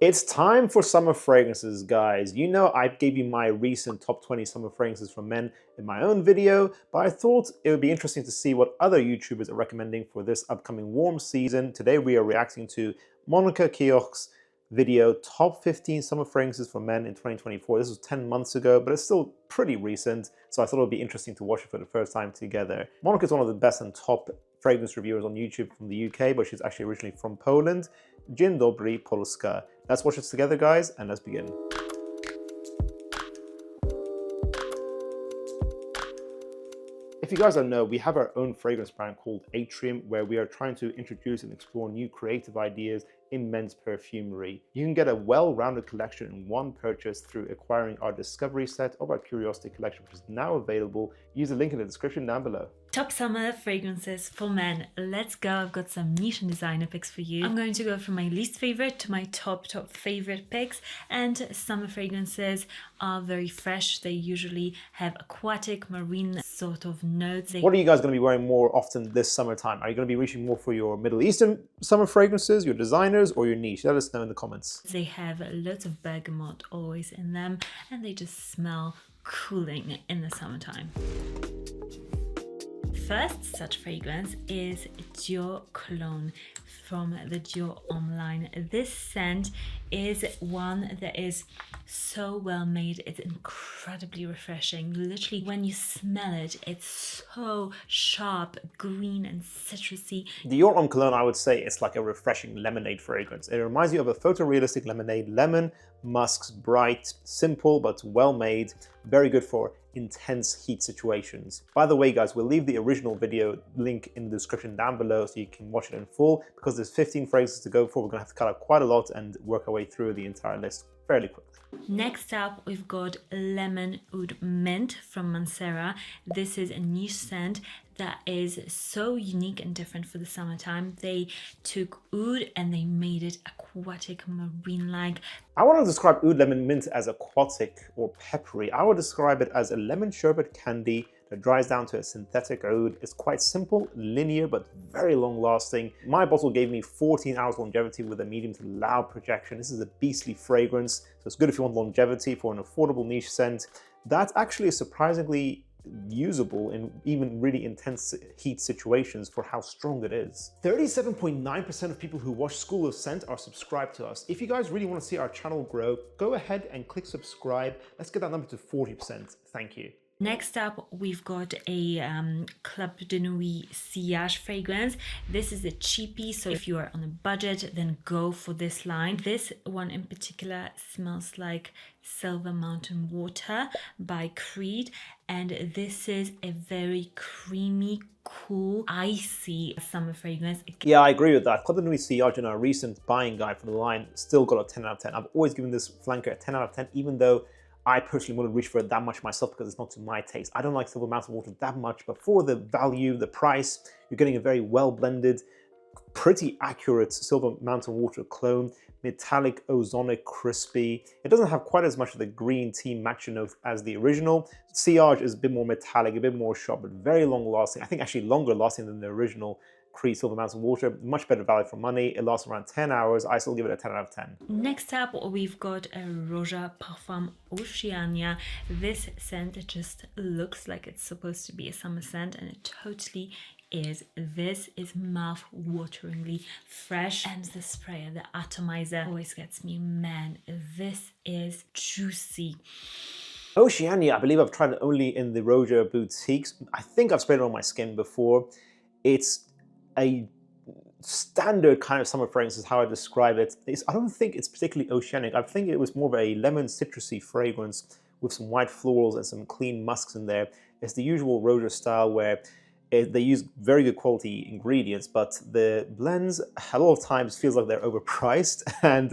It's time for summer fragrances, guys. You know I gave you my recent top 20 summer fragrances for men in my own video, but I thought it would be interesting to see what other YouTubers are recommending for this upcoming warm season. Today we are reacting to Monika Cioch's video, Top 15 Summer Fragrances for Men in 2024. This was 10 months ago, but it's still pretty recent, so I thought it would be interesting to watch it for the first time together. Monika is one of the best and top fragrance reviewers on YouTube from the UK, but she's actually originally from Poland. Dzień dobry, Polska. Let's watch this together, guys, and let's begin. If you guys don't know, we have our own fragrance brand called Atrium, where we are trying to introduce and explore new creative ideas in men's perfumery. You can get a well-rounded collection in one purchase through acquiring our discovery set of our Curiosity collection, which is now available. Use the link in the description down below. Top summer fragrances for men. Let's go. I've got some niche and designer picks for you. I'm going to go from my least favorite to my top favorite picks. And summer fragrances are very fresh. They usually have aquatic, marine sort of notes. What are you guys going to be wearing more often this summertime? Are you going to be reaching more for your Middle Eastern summer fragrances, your designers, or your niche? Let us know in the comments. They have lots of bergamot always in them, and they just smell cooling in the summertime. First such fragrance is Dior Cologne from the Dior Homme line. This scent is one that is so well made. It's incredibly refreshing. Literally, when you smell it, it's so sharp, green and citrusy. Dior Homme Cologne, I would say, it's like a refreshing lemonade fragrance. It reminds you of a photorealistic lemonade. Lemon, musks, bright, simple but well made. Very good for intense heat situations. By the way, guys, we'll leave the original video link in the description down below so you can watch it in full. Because there's 15 fragrances to go for, we're gonna have to cut out quite a lot and work our way through the entire list fairly quickly. Next up, we've got Lemon Oud Mint from Mancera. This is a niche scent that is so unique and different for the summertime. They took oud and they made it aquatic, marine-like. I want to describe Oud Lemon Mint as aquatic or peppery. I would describe it as a lemon sherbet candy that dries down to a synthetic oud. It's quite simple, linear, but very long lasting. My bottle gave me 14 hours longevity with a medium to loud projection. This is a beastly fragrance, so it's good if you want longevity for an affordable niche scent. That actually is surprisingly usable in even really intense heat situations for how strong it is. 37.9% of people who watch School of Scent are subscribed to us. If you guys really want to see our channel grow, go ahead and click subscribe. Let's get that number to 40%. Thank you. Next up, we've got a Club de Nuit Sillage fragrance. This is a cheapie, so if you are on a budget, then go for this line. This one in particular smells like Silver Mountain Water by Creed, and this is a very creamy, cool, icy summer fragrance. Yeah, I agree with that. Club de Nuit Sillage in our recent buying guide for the line still got a 10 out of 10. I've always given this flanker a 10 out of 10, even though I personally wouldn't reach for it that much myself because it's not to my taste. I don't like Silver Mountain Water that much, but for the value, the price, you're getting a very well blended, pretty accurate Silver Mountain Water clone, metallic, ozonic, crispy. It doesn't have quite as much of the green tea matcha note as the original. Sillage is a bit more metallic, a bit more sharp, but very long lasting. I think actually longer lasting than the original Creed Silver Mountain Water. Much better value for money. It lasts around 10 hours. I still give it a 10 out of 10. Next up, we've got a Roja Parfum Oceania. This scent just looks like it's supposed to be a summer scent, and it totally is. This is mouth-wateringly fresh, and the sprayer, the atomizer, always gets me. Man, this is juicy. Oceania, I believe I've tried it only in the Roja boutiques. I think I've sprayed it on my skin before. It's a standard kind of summer fragrance is how I describe it. I don't think it's particularly oceanic. I think it was more of a lemon citrusy fragrance with some white florals and some clean musks in there. It's the usual Roja style where they use very good quality ingredients, but the blends a lot of times feels like they're overpriced, and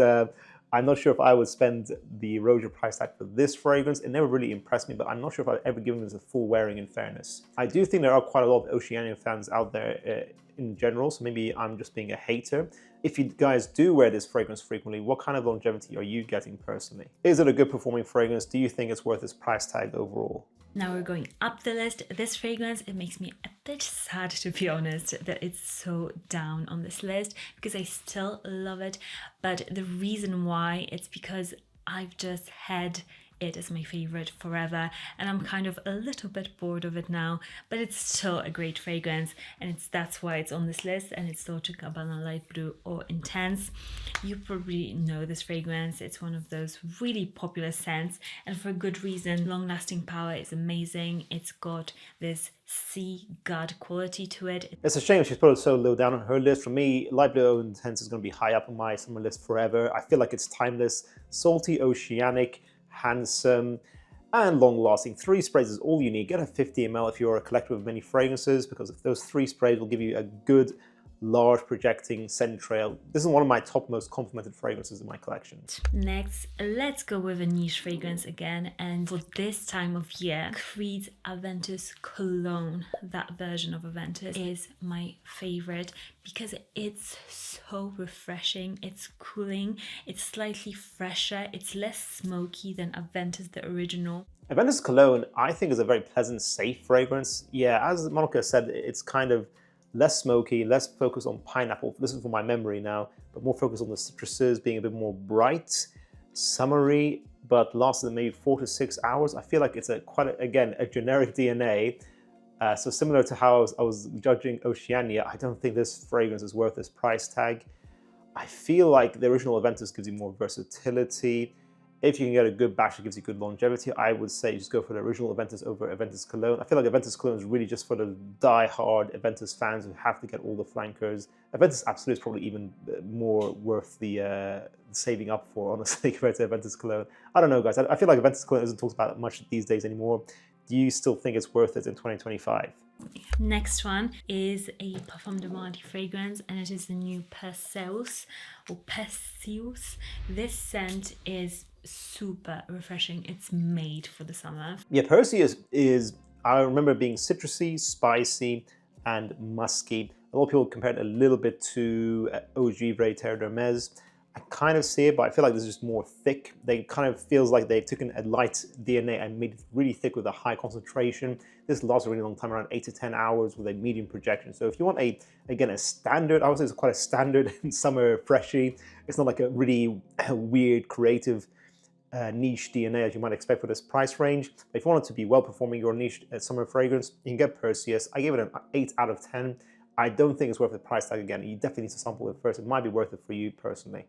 I'm not sure if I would spend the Roja price tag for this fragrance. It never really impressed me, but I'm not sure if I've ever given this a full wearing in fairness. I do think there are quite a lot of Oceania fans out there in general, so maybe I'm just being a hater. If you guys do wear this fragrance frequently, what kind of longevity are you getting personally? Is it a good performing fragrance? Do you think it's worth its price tag overall? Now we're going up the list. This fragrance, it makes me a bit sad, to be honest, that it's so down on this list, because I still love it. But the reason why, it's because I've just had it as my favorite forever, and I'm kind of a little bit bored of it now, but it's still a great fragrance, and that's why it's on this list. And it's Dolce&Gabbana Light Blue or Intense. You probably know this fragrance. It's one of those really popular scents, and for a good reason. Long-lasting power is amazing. It's got this sea gut quality to it. It's a shame she's put it so low down on her list. For me, Light Blue Intense is going to be high up on my summer list forever. I feel like it's timeless, salty, oceanic, handsome, and long-lasting. 3 sprays is all you need. Get a 50 ml if you're a collector of many fragrances, because those 3 sprays will give you a good, large projecting scent trail. This is one of my top most complimented fragrances in my collection. Next, let's go with a niche fragrance again, and for this time of year, Creed's Aventus Cologne, that version of Aventus, is my favorite because it's so refreshing, it's cooling, it's slightly fresher, it's less smoky than Aventus the original. Aventus Cologne, I think, is a very pleasant, safe fragrance. Yeah, as Monika said, it's kind of less smoky, less focused on pineapple. This is from my memory now, but more focused on the citruses, being a bit more bright, summery, but lasted maybe 4 to 6 hours. I feel like it's again, a generic DNA. So similar to how I was judging Oceania, I don't think this fragrance is worth this price tag. I feel like the original Aventus gives you more versatility. If you can get a good batch that gives you good longevity, I would say just go for the original Aventus over Aventus Cologne. I feel like Aventus Cologne is really just for the die-hard Aventus fans who have to get all the flankers. Aventus Absolute is probably even more worth the saving up for, honestly, compared to Aventus Cologne. I don't know, guys. I feel like Aventus Cologne isn't talked about much these days anymore. Do you still think it's worth it in 2025? Next one is a Parfum de Mardi fragrance, and it is the new Perseus or Perseus. This scent is super refreshing. It's made for the summer. Yeah, Perseus is, I remember being citrusy, spicy, and musky. A lot of people compare it a little bit to Eau de Givre Terre d'Hermès. I kind of see it, but I feel like this is just more thick. They kind of feels like they've taken a light DNA and made it really thick with a high concentration. This lasts a really long time, around 8 to 10 hours with a medium projection. So if you want a standard, I would say it's quite a standard summer freshie. It's not like a really weird, creative niche DNA as you might expect for this price range. But if you want it to be well-performing your niche summer fragrance, you can get Perseus. I gave it an 8 out of 10. I don't think it's worth the price tag again. You definitely need to sample it first. It might be worth it for you personally.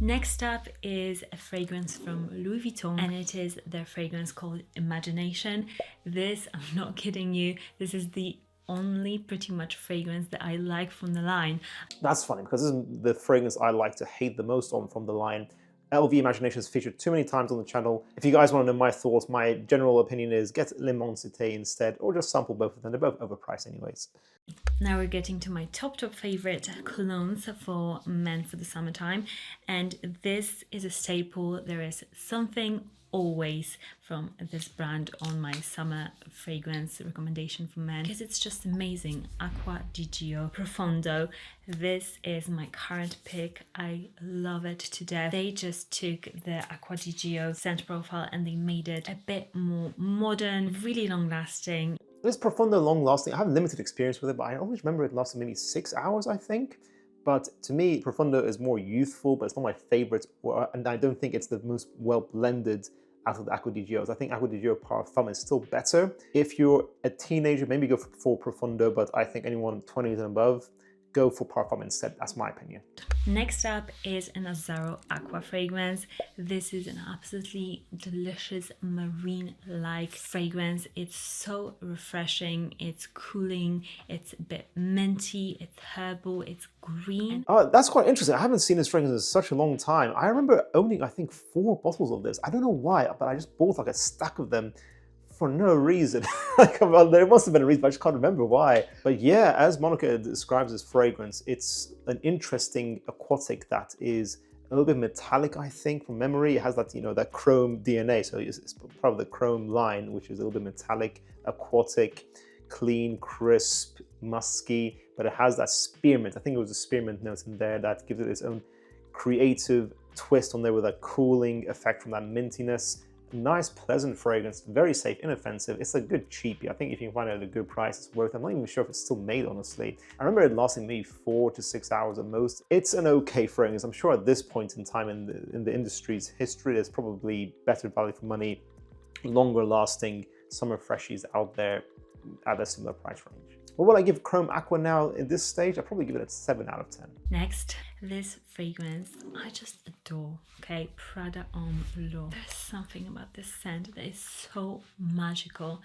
Next up is a fragrance from Louis Vuitton, and it is their fragrance called Imagination. This, I'm not kidding you, this is the only pretty much fragrance that I like from the line. That's funny because this is the fragrance I like to hate the most on from the line. LV Imagination is featured too many times on the channel. If you guys want to know my thoughts, my general opinion is get L'Immensité instead, or just sample both of them. They're both overpriced anyways. Now we're getting to my top favorite colognes for men for the summertime, and this is a staple. There is something always from this brand on my summer fragrance recommendation for men because it's just amazing. Acqua di Gio Profondo. This is my current pick. I love it to death. They just took the Acqua di Gio scent profile and they made it a bit more modern, really long lasting. This Profondo long lasting, I have limited experience with it, but I always remember it lasted maybe 6 hours, I think. But to me, Profondo is more youthful, but it's not my favorite, and I don't think it's the most well blended out of the Acqua di Gios. I think Acqua di Gio Parfum is still better. If you're a teenager, maybe go for Profondo, but I think anyone 20s and above, go for Parfum instead. That's my opinion. Next up is an Azzaro Aqua fragrance. This is an absolutely delicious marine-like fragrance. It's so refreshing, it's cooling, it's a bit minty, it's herbal, it's green. Oh, that's quite interesting. I haven't seen this fragrance in such a long time. I remember owning, I think, 4 bottles of this. I don't know why, but I just bought like a stack of them for no reason. Well, there must have been a reason, but I just can't remember why. But yeah, as Monika describes this fragrance, it's an interesting aquatic that is a little bit metallic, I think, from memory. It has that, that chrome DNA, so it's part of the chrome line, which is a little bit metallic, aquatic, clean, crisp, musky, but it has that spearmint. I think it was a spearmint note in there that gives it its own creative twist on there with a cooling effect from that mintiness. nice, pleasant fragrance, very safe, inoffensive. It's a good cheapie. I think if you can find it at a good price, it's worth it. I'm not even sure if it's still made, honestly. I remember it lasting maybe 4 to 6 hours at most. It's an okay fragrance. I'm sure at this point in time in the industry's history, there's probably better value for money, longer lasting summer freshies out there at a similar price range. What will I give Chrome Aqua now at this stage? I'll probably give it a 7 out of 10. Next, this fragrance I just adore. Okay, Prada Homme. There's something about this scent that is so magical.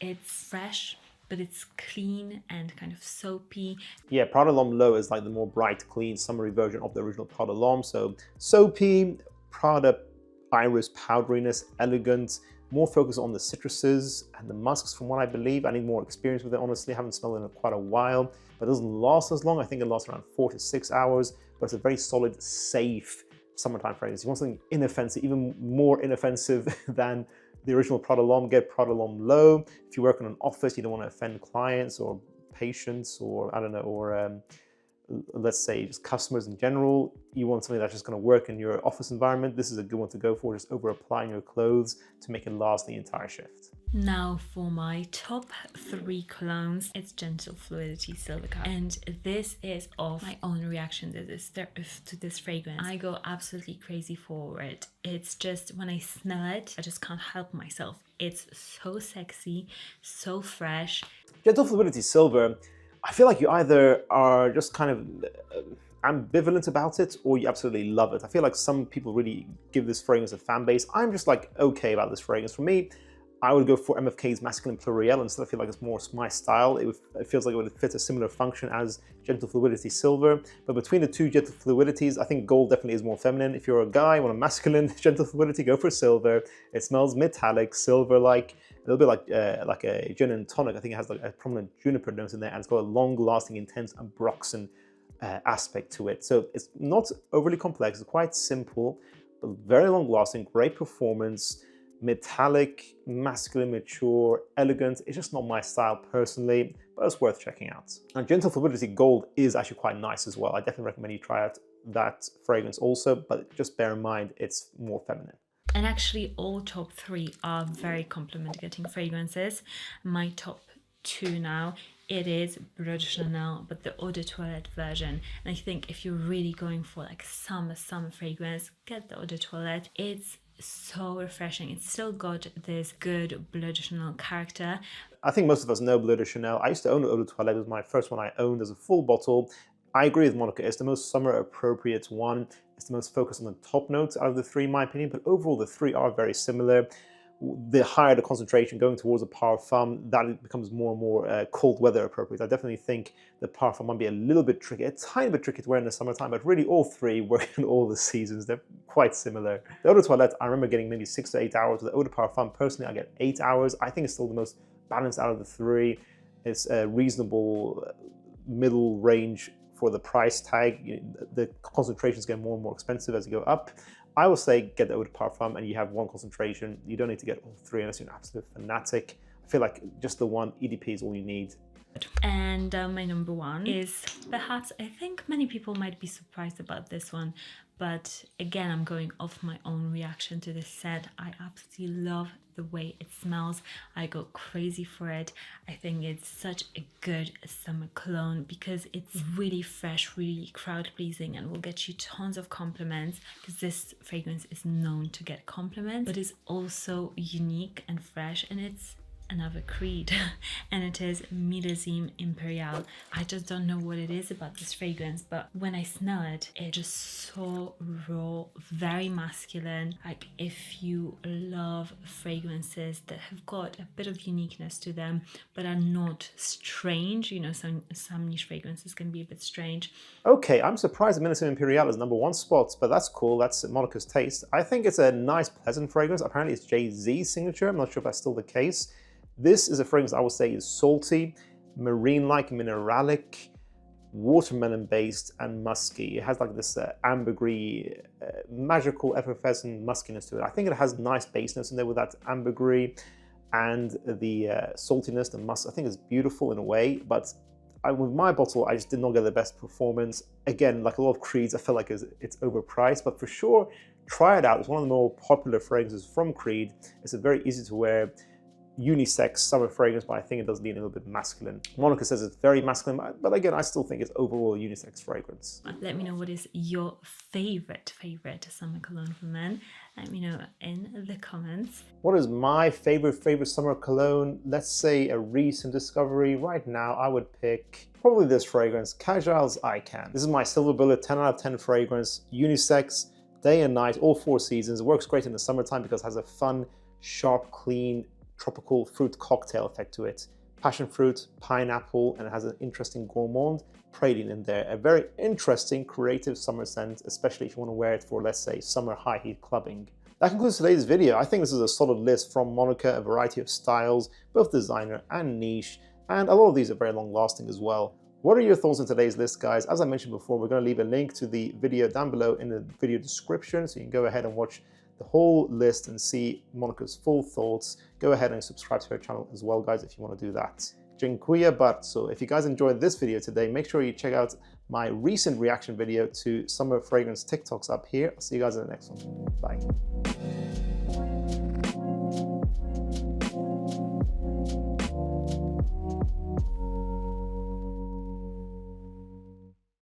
It's fresh, but it's clean and kind of soapy. Yeah, Prada L'Homme Low is like the more bright, clean, summery version of the original Prada L'Homme. So soapy, Prada iris powderiness, elegant, more focus on the citruses and the musks from what I believe. I need more experience with it, honestly. I haven't smelled it in quite a while, but it doesn't last as long. I think it lasts around 4 to 6 hours, but it's a very solid, safe summertime fragrance. You want something inoffensive, even more inoffensive than the original Prada L'Homme, get Prada L'Homme Low. If you work in an office, you don't want to offend clients or patients or, I don't know, or let's say just customers in general. You want something that's just going to work in your office environment. This is a good one to go for. Just over applying your clothes to make it last the entire shift. Now for my top 3 colognes, it's Gentle Fluidity Silver Cup, and this is of my own reaction to this fragrance. I go absolutely crazy for it. It's just, when I smell it, I just can't help myself. It's so sexy, so fresh. Gentle Fluidity Silver, I feel like you either are just kind of ambivalent about it or you absolutely love it. I feel like some people really give this fragrance a fan base. I'm just like okay about this fragrance. For me, I would go for MFK's Masculine Pluriel instead. I feel like it's more my style. It feels like it would fit a similar function as Gentle Fluidity Silver. But between the two Gentle Fluidities, I think gold definitely is more feminine. If you're a guy, want a masculine Gentle Fluidity, go for silver. It smells metallic, silver-like, a little bit like a gin and tonic. I think it has like a prominent juniper note in there, and it's got a long-lasting, intense ambroxan aspect to it. So it's not overly complex. It's quite simple, but very long-lasting, great performance. Metallic, masculine, mature, elegant. It's just not my style personally, but it's worth checking out. And Gentle Fluidity Gold is actually quite nice as well. I definitely recommend you try out that fragrance also, but just bear in mind it's more feminine. And actually all top 3 are very compliment-getting fragrances. My top 2 now, it is Bleu de Chanel, but the Eau de Toilette version. And I think if you're really going for like summer fragrance, get the Eau de Toilette. It's so refreshing. It's still got this good Bleu de Chanel character. I think most of us know Bleu de Chanel. I used to own Eau de Toilette. It was my first one I owned as a full bottle. I agree with Monika. It's the most summer appropriate one. It's the most focused on the top notes out of the 3 in my opinion, but overall the 3 are very similar. The higher the concentration going towards a Parfum, that becomes more and more cold weather appropriate. I definitely think the Parfum might be a little bit tricky, a tiny bit tricky to wear in the summertime, but really all 3 work in all the seasons. They're quite similar. The Eau de Toilette, I remember getting maybe 6 to 8 hours. With the Eau de Parfum, personally, I get 8 hours. I think it's still the most balanced out of the 3. It's a reasonable middle range for the price tag. The concentrations get more and more expensive as you go up. I will say get the Eau de Parfum and you have 1 concentration. You don't need to get all 3 unless you're an absolute fanatic. I feel like just the 1 EDP is all you need. And my number 1 is perhaps, I think many people might be surprised about this one, but again, I'm going off my own reaction to this scent. I absolutely love the way it smells. I go crazy for it. I think it's such a good summer cologne because it's really fresh, really crowd pleasing, and will get you tons of compliments because this fragrance is known to get compliments, but it's also unique and fresh, and it's another creed and it is Millésime Impérial. I just don't know what it is about this fragrance, but when I smell it, it's just so raw, very masculine. Like if you love fragrances that have got a bit of uniqueness to them but are not strange, you know, some niche fragrances can be a bit strange. Okay, I'm surprised Millésime Impérial is number 1 spot, but that's cool. That's Monika's taste. I think it's a nice, pleasant fragrance. Apparently it's Jay-Z's signature. I'm not sure if that's still the case. This is a fragrance I would say is salty, marine-like, mineralic, watermelon-based, and musky. It has like this ambergris, magical, effervescent muskiness to it. I think it has nice base notes in there with that ambergris and the saltiness, the musk. I think it's beautiful in a way, but with my bottle, I just did not get the best performance. Again, like a lot of creeds, I feel like it's overpriced, but for sure, Try it out. It's one of the more popular fragrances from Creed. It's a very easy to wear unisex summer fragrance, but I think it does lean a little bit masculine. Monika says it's very masculine, but again, I still think it's overall a unisex fragrance. Let me know what is your favorite summer cologne for men. Let me know in the comments. What is my favorite summer cologne? Let's say a recent discovery. Right now, I would pick probably this fragrance, Casual's Icon. This is my silver bullet 10 out of 10 fragrance, unisex, day and night, all 4 seasons. It works great in the summertime because it has a fun, sharp, clean, tropical fruit cocktail effect to it. Passion fruit, pineapple, and it has an interesting gourmand praline in there. A very interesting creative summer scent, especially if you want to wear it for, let's say, summer high heat clubbing. That concludes today's video. I think this is a solid list from Monika, a variety of styles, both designer and niche, and a lot of these are very long lasting as well. What are your thoughts on today's list, guys? As I mentioned before, we're going to leave a link to the video down below in the video description, so you can go ahead and watch the whole list and see Monika's full thoughts. Go ahead and subscribe to her channel as well, guys, if you want to do that. Dziękuję bardzo. If you guys enjoyed this video today, make sure you check out my recent reaction video to summer fragrance TikToks up here. I'll see you guys in the next one. Bye.